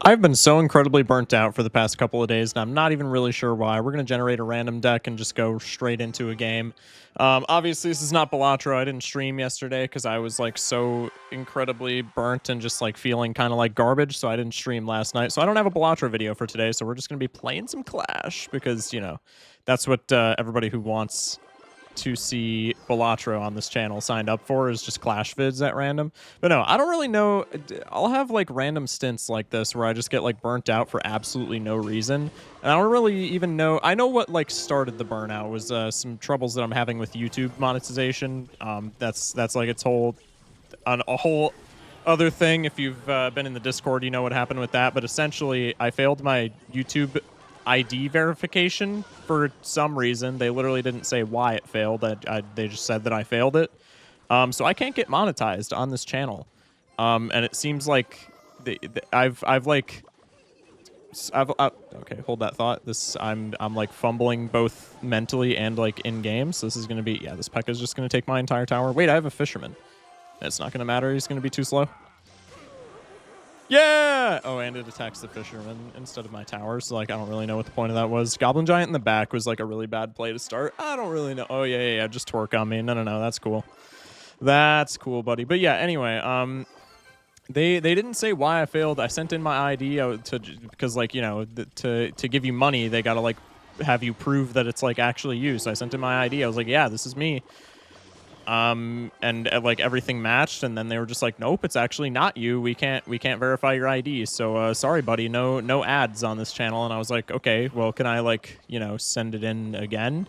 I've been so incredibly burnt out for the past couple of days, and I'm not even really sure why. We're going to generate a random deck and just go straight into a game. Obviously, this is not Balatro. I didn't stream yesterday because I was like so incredibly burnt and just like feeling kind of like garbage, so I didn't stream last night. So I don't have a Balatro video for today, so we're just going to be playing some Clash because, you know, that's what everybody who wants to see Balatro on this channel signed up for is just Clash vids at random. But no, I don't really know. I'll have like random stints like this where I just get like burnt out for absolutely no reason. And I don't really even know. I know what like started the burnout was some troubles that I'm having with YouTube monetization. That's like its whole on a whole other thing. If you've been in the Discord, you know what happened with that. But essentially, I failed my YouTube ID verification for some reason. They literally didn't say why it failed. They just said that I failed it. So I can't get monetized on this channel. And it seems like okay, hold that thought. I'm like fumbling both mentally and like in game. So this is gonna be, yeah, this P.E.K.K.A is just gonna take my entire tower. Wait, I have a fisherman. It's not gonna matter. He's gonna be too slow. Yeah! Oh, and it attacks the fisherman instead of my tower, so, like, I don't really know what the point of that was. Goblin Giant in the back was, like, a really bad play to start. I don't really know. Oh, yeah, just twerk on me. No, that's cool. That's cool, buddy. But, yeah, anyway, they didn't say why I failed. I sent in my ID because, like, you know, to give you money, they gotta, like, have you prove that it's, like, actually you. So I sent in my ID. I was like, yeah, this is me. Like everything matched, and then they were just like, nope, it's actually not you. We can't verify your ID. So sorry, buddy, no ads on this channel. And I was like, okay, well, can I, like, you know, send it in again?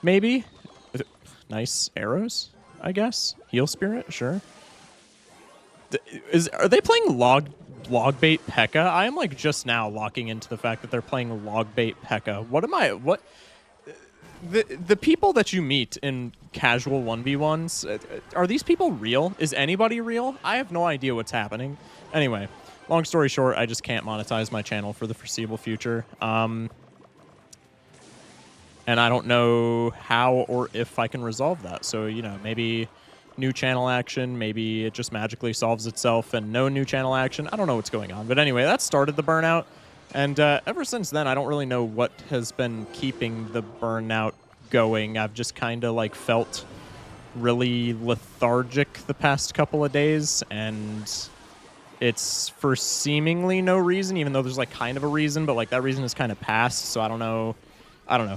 Maybe. Nice arrows, I guess. Heal spirit, sure. Are they playing log bait P.E.K.K.A? I am like just now locking into the fact that they're playing log bait P.E.K.K.A. What the people that you meet in casual 1v1s, are these people real? Is anybody real? I have no idea what's happening. Anyway, long story short, I just can't monetize my channel for the foreseeable future. And I don't know how or if I can resolve that. So, you know, maybe new channel action, maybe it just magically solves itself and no new channel action. I don't know what's going on. But anyway, that started the burnout. And ever since then, I don't really know what has been keeping the burnout going. I've just kind of like felt really lethargic the past couple of days, and it's for seemingly no reason, even though there's like kind of a reason, but like that reason is kind of past. So I don't know.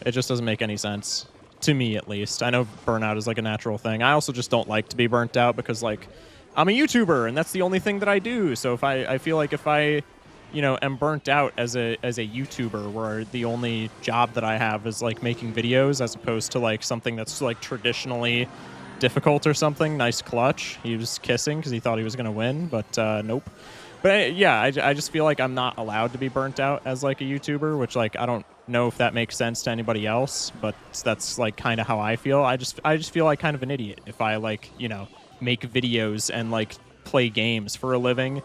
It just doesn't make any sense to me, at least. I know burnout is like a natural thing. I also just don't like to be burnt out because like I'm a YouTuber and that's the only thing that I do. So if I feel like if I, you know, am burnt out as a YouTuber where the only job that I have is like making videos as opposed to like something that's like traditionally difficult or something. Nice clutch. He was kissing because he thought he was going to win, but nope. But yeah, I just feel like I'm not allowed to be burnt out as like a YouTuber, which like I don't know if that makes sense to anybody else, but that's like kind of how I feel. I just feel like kind of an idiot if I like, you know, make videos and like play games for a living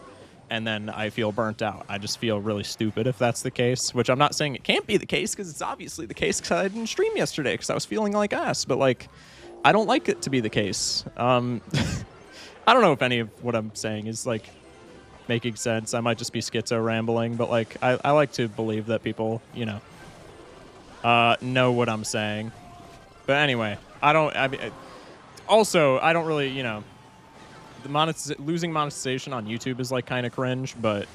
and then I feel burnt out. I just feel really stupid if that's the case, which I'm not saying it can't be the case because it's obviously the case because I didn't stream yesterday because I was feeling like ass, but like I don't like it to be the case. I don't know if any of what I'm saying is like making sense. I might just be schizo rambling, but like I like to believe that people, you know what I'm saying. But anyway, I don't really, you know, losing monetization on YouTube is like kind of cringe, but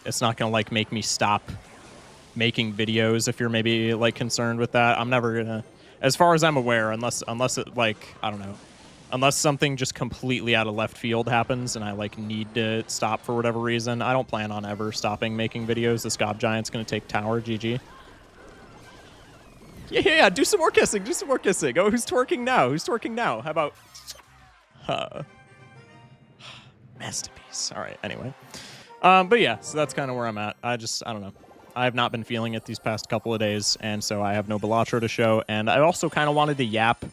it's not gonna like make me stop making videos if you're maybe like concerned with that. I'm never gonna, as far as I'm aware, unless it like, I don't know, unless something just completely out of left field happens and I like need to stop for whatever reason, I don't plan on ever stopping making videos. This Gob Giant's gonna take tower. GG. Yeah, do some more kissing. Oh, who's twerking now? How about masterpiece. All right, anyway. But yeah, so that's kind of where I'm at. I don't know. I have not been feeling it these past couple of days, and so I have no Balatro to show. And I also kind of wanted to yap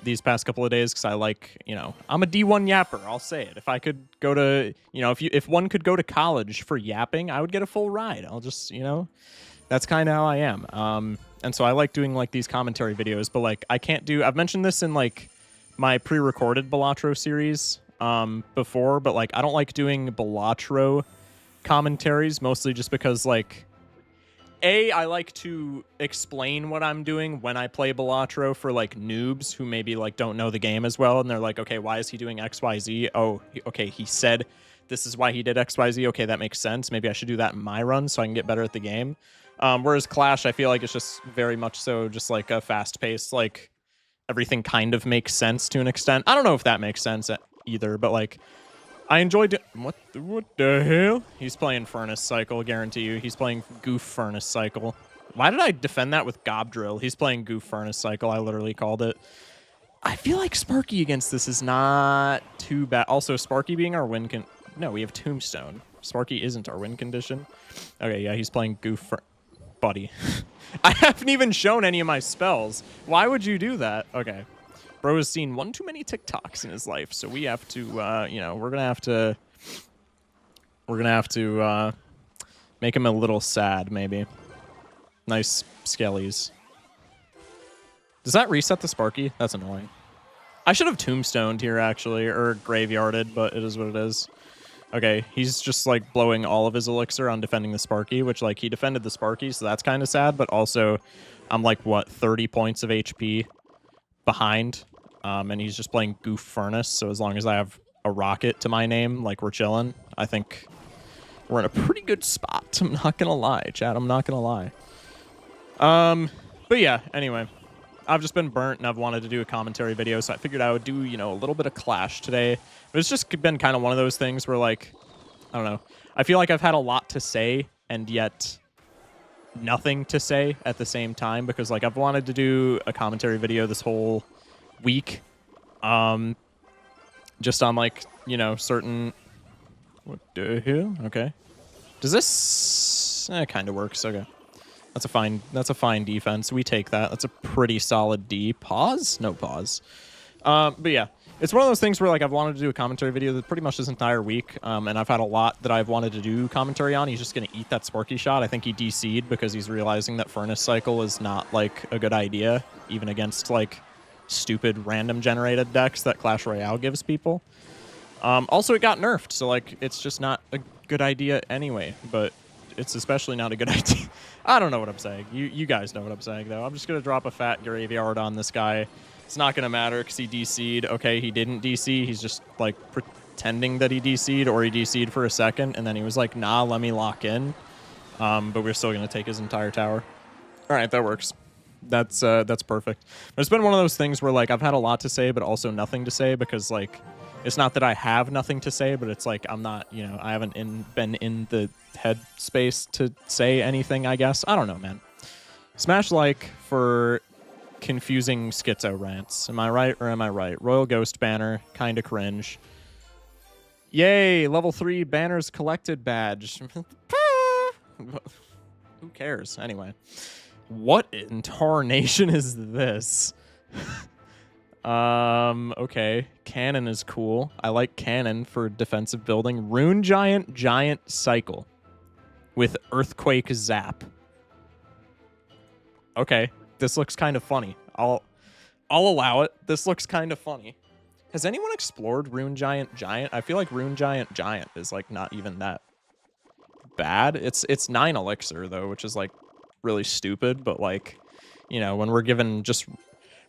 these past couple of days because I like, you know, I'm a D1 yapper. I'll say it. If I could go to, you know, if one could go to college for yapping, I would get a full ride. I'll just, you know, that's kind of how I am. And so I like doing like these commentary videos, but like I can't do, I've mentioned this in like my pre-recorded Balatro series, before, but like I don't like doing Balatro commentaries, mostly just because like I like to explain what I'm doing when I play Balatro for like noobs who maybe like don't know the game as well, and they're like, okay, why is he doing XYZ? Oh, okay, he said this is why he did XYZ. Okay, that makes sense. Maybe I should do that in my run so I can get better at the game. Whereas Clash, I feel like it's just very much so just like a fast-paced, like everything kind of makes sense to an extent. I don't know if that makes sense either, but like I enjoyed it. What the hell? He's playing Furnace Cycle, guarantee you. He's playing Goof Furnace Cycle. Why did I defend that with Gob Drill? He's playing Goof Furnace Cycle. I literally called it. I feel like Sparky against this is not too bad. Also, Sparky being our win con... No, we have Tombstone. Sparky isn't our win condition. Okay, yeah, he's playing Goof Buddy. I haven't even shown any of my spells. Why would you do that? Okay. Bro has seen one too many TikToks in his life, so we have to, you know, we're gonna have to make him a little sad, maybe. Nice skellies. Does that reset the Sparky? That's annoying. I should have tombstoned here, actually, or graveyarded, but it is what it is. Okay, he's just, like, blowing all of his elixir on defending the Sparky, which, like, he defended the Sparky, so that's kind of sad, but also, I'm, like, what, 30 points of HP behind, and he's just playing Goof Furnace, so as long as I have a rocket to my name, like, we're chilling. I think we're in a pretty good spot. I'm not gonna lie, chat. I'm not gonna lie. But yeah, anyway. I've just been burnt, and I've wanted to do a commentary video, so I figured I would do, you know, a little bit of Clash today. But it's just been kind of one of those things where, like, I don't know. I feel like I've had a lot to say, and yet nothing to say at the same time, because, like, I've wanted to do a commentary video this whole week. Just on, like, you know, certain... What the hell? Okay. Does this... It kind of works. Okay. That's a fine defense. We take that. That's a pretty solid D. Pause? No pause. But yeah, it's one of those things where like I've wanted to do a commentary video that pretty much this entire week, and I've had a lot that I've wanted to do commentary on. He's just gonna eat that Sparky shot. I think he DC'd because he's realizing that Furnace Cycle is not like a good idea, even against like stupid random generated decks that Clash Royale gives people. Also, it got nerfed, so like it's just not a good idea anyway. But it's especially not a good idea. I don't know what I'm saying. You guys know what I'm saying, though. I'm just going to drop a fat graveyard on this guy. It's not going to matter because he DC'd. Okay, he didn't DC. He's just, like, pretending that he DC'd, or he DC'd for a second, and then he was like, nah, let me lock in. But we're still going to take his entire tower. All right, that works. That's perfect. But it's been one of those things where, like, I've had a lot to say, but also nothing to say because, like, it's not that I have nothing to say, but it's like I'm not, you know, I haven't been in the headspace to say anything, I guess. I don't know, man. Smash like for confusing schizo rants. Am I right or am I right? Royal Ghost banner, kind of cringe. Yay, level 3 banners collected badge. Who cares? Anyway. What in tarnation is this? Okay. Cannon is cool. I like Cannon for defensive building. Rune Giant, Giant Cycle. With Earthquake Zap. Okay. This looks kind of funny. I'll allow it. This looks kind of funny. Has anyone explored Rune Giant Giant? I feel like Rune Giant Giant is, like, not even that bad. It's 9 elixir, though, which is, like, really stupid. But, like, you know, when we're given just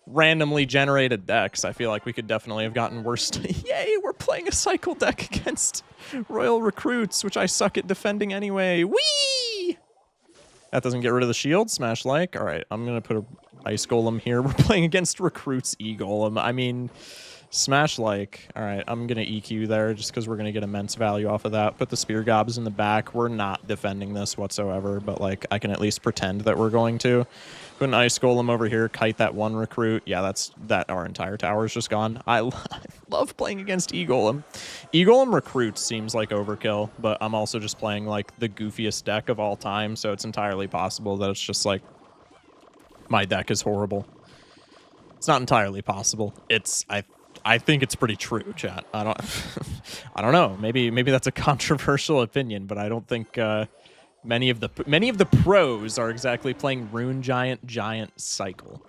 randomly generated decks, I feel like we could definitely have gotten worse. Yay, we're playing a cycle deck against Royal Recruits, which I suck at defending anyway. Whee! That doesn't get rid of the shield. Smash like. All right, I'm going to put a Ice Golem here. We're playing against Recruits E-Golem. I mean, Smash like. All right, I'm going to EQ there just because we're going to get immense value off of that. Put the Spear Gobs in the back. We're not defending this whatsoever, but, like, I can at least pretend that we're going to. Put an Ice Golem over here, kite that one recruit. Yeah, our entire tower is just gone. I love playing against E-Golem. E-Golem Recruits seems like overkill, but I'm also just playing, like, the goofiest deck of all time, so it's entirely possible that it's just, like, my deck is horrible. It's not entirely possible. I think it's pretty true, chat. I don't know. Maybe that's a controversial opinion, but I don't think many of the pros are exactly playing Rune Giant Giant Cycle.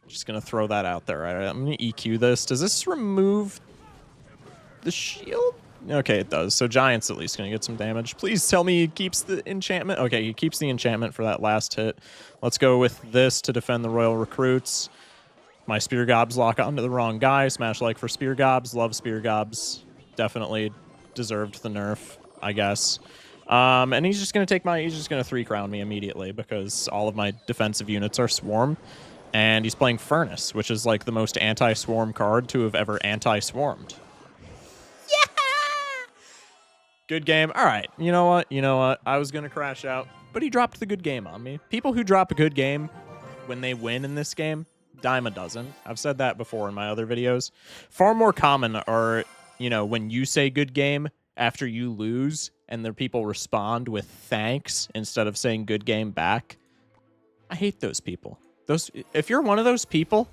Just gonna throw that out there. Right? I'm gonna EQ this. Does this remove? the shield? Okay, it does. So Giant's at least going to get some damage. Please tell me he keeps the enchantment. Okay, he keeps the enchantment for that last hit. Let's go with this to defend the Royal Recruits. My Spear Gobs lock onto the wrong guy. Smash like for Spear Gobs. Love Spear Gobs. Definitely deserved the nerf, I guess. And he's just going to take my... He's just going to 3-crown me immediately because all of my defensive units are Swarm. And he's playing Furnace, which is like the most anti-Swarm card to have ever anti-swarmed. Good game. All right. You know what? You know what? I was going to crash out, but he dropped the good game on me. People who drop a good game when they win in this game, dime a dozen. I've said that before in my other videos. Far more common are, you know, when you say good game after you lose and the people respond with thanks instead of saying good game back. I hate those people. If you're one of those people,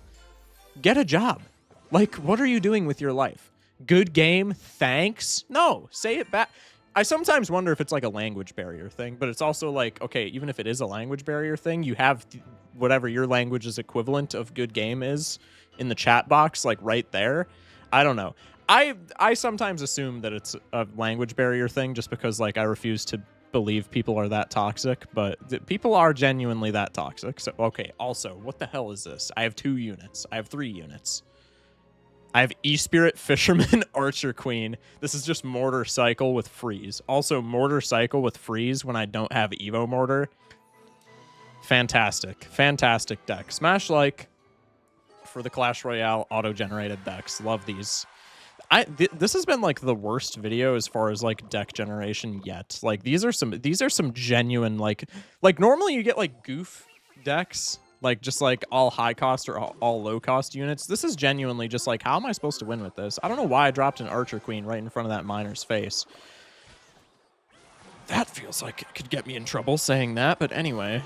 get a job. Like, what are you doing with your life? Good game, thanks? No, say it back. I sometimes wonder if it's like a language barrier thing, but it's also like, okay, even if it is a language barrier thing, you have whatever your language's equivalent of good game is in the chat box, like right there. I don't know. I sometimes assume that it's a language barrier thing just because like I refuse to believe people are that toxic, but people are genuinely that toxic. So, okay, also, what the hell is this? I have 2 units. I have 3 units. I have E-Spirit, Fisherman, Archer Queen. This is just Mortar Cycle with Freeze. Also, Mortar Cycle with Freeze when I don't have Evo Mortar. Fantastic. Fantastic deck. Smash like for the Clash Royale auto-generated decks. Love these. This has been like the worst video as far as like deck generation yet. Like these are some genuine like normally you get like goof decks. Like, just, like, all high-cost or all low-cost units. This is genuinely just, like, how am I supposed to win with this? I don't know why I dropped an Archer Queen right in front of that Miner's face. That feels like it could get me in trouble saying that, but anyway.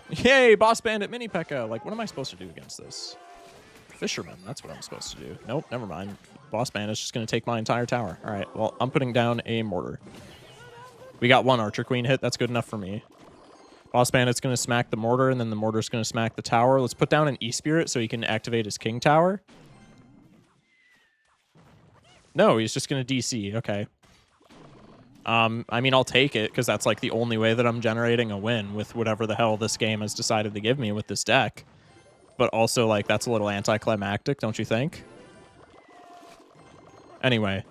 Yay, Boss Bandit Mini P.E.K.K.A. Like, what am I supposed to do against this? Fisherman, that's what I'm supposed to do. Nope, never mind. Boss Bandit's just going to take my entire tower. All right, well, I'm putting down a Mortar. We got 1 Archer Queen hit. That's good enough for me. Boss Bandit's going to smack the Mortar, and then the Mortar's going to smack the tower. Let's put down an E-Spirit so he can activate his King Tower. No, he's just going to DC. Okay. I mean, I'll take it, because that's, like, the only way that I'm generating a win with whatever the hell this game has decided to give me with this deck. But also, like, that's a little anticlimactic, don't you think? Anyway.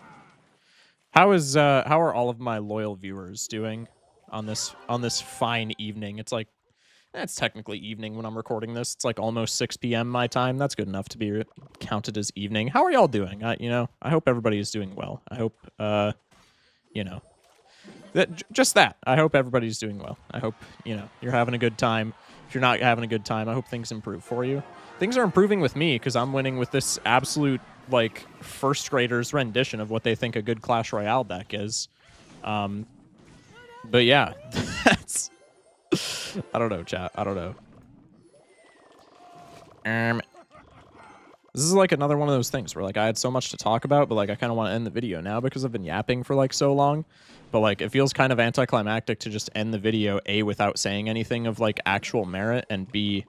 How are all of my loyal viewers doing on this fine evening? It's like, it's technically evening when I'm recording this. It's like almost 6 p.m. my time. That's good enough to be counted as evening. How are y'all doing? You know, I hope everybody is doing well. I hope, you know, just that. I hope everybody's doing well. I hope, you know, you're having a good time. If you're not having a good time, I hope things improve for you. Things are improving with me because I'm winning with this absolute, like, first graders rendition of what they think a good Clash Royale deck is. But yeah, that's... I don't know, chat. I don't know. This is like another one of those things where like I had so much to talk about, but like I kind of want to end the video now because I've been yapping for like so long. But like it feels kind of anticlimactic to just end the video A, without saying anything of like actual merit, and B,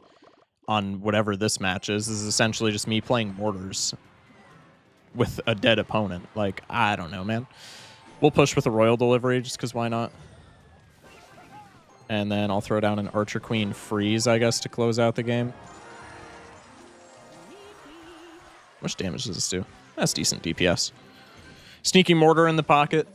on whatever this match is. This is essentially just me playing Mortars with a dead opponent. Like, I don't know, man. We'll push with a Royal Delivery just because why not? And then I'll throw down an Archer Queen Freeze, I guess, to close out the game. How much damage does this do? That's decent DPS. Sneaky Mortar in the pocket.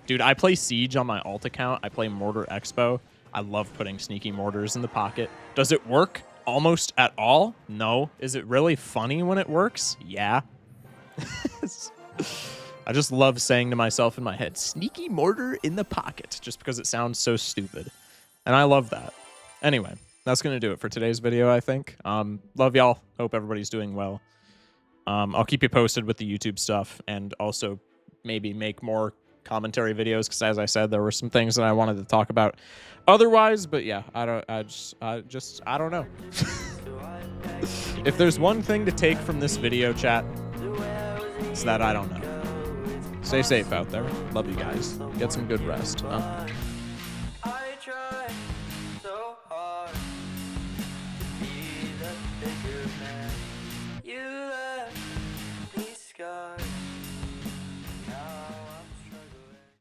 Dude, I play Siege on my alt account. I play Mortar Expo. I love putting Sneaky Mortars in the pocket. Does it work almost at all? No. Is it really funny when it works? Yeah. I just love saying to myself in my head, Sneaky Mortar in the pocket, just because it sounds so stupid. And I love that. Anyway, that's going to do it for today's video, I think. Love y'all. Hope everybody's doing well. I'll keep you posted with the YouTube stuff, and also maybe make more commentary videos, because as I said, there were some things that I wanted to talk about otherwise, but yeah, I don't know. If there's one thing to take from this video, chat, it's that I don't know. Stay safe out there. Love you guys. Get some good rest. Huh?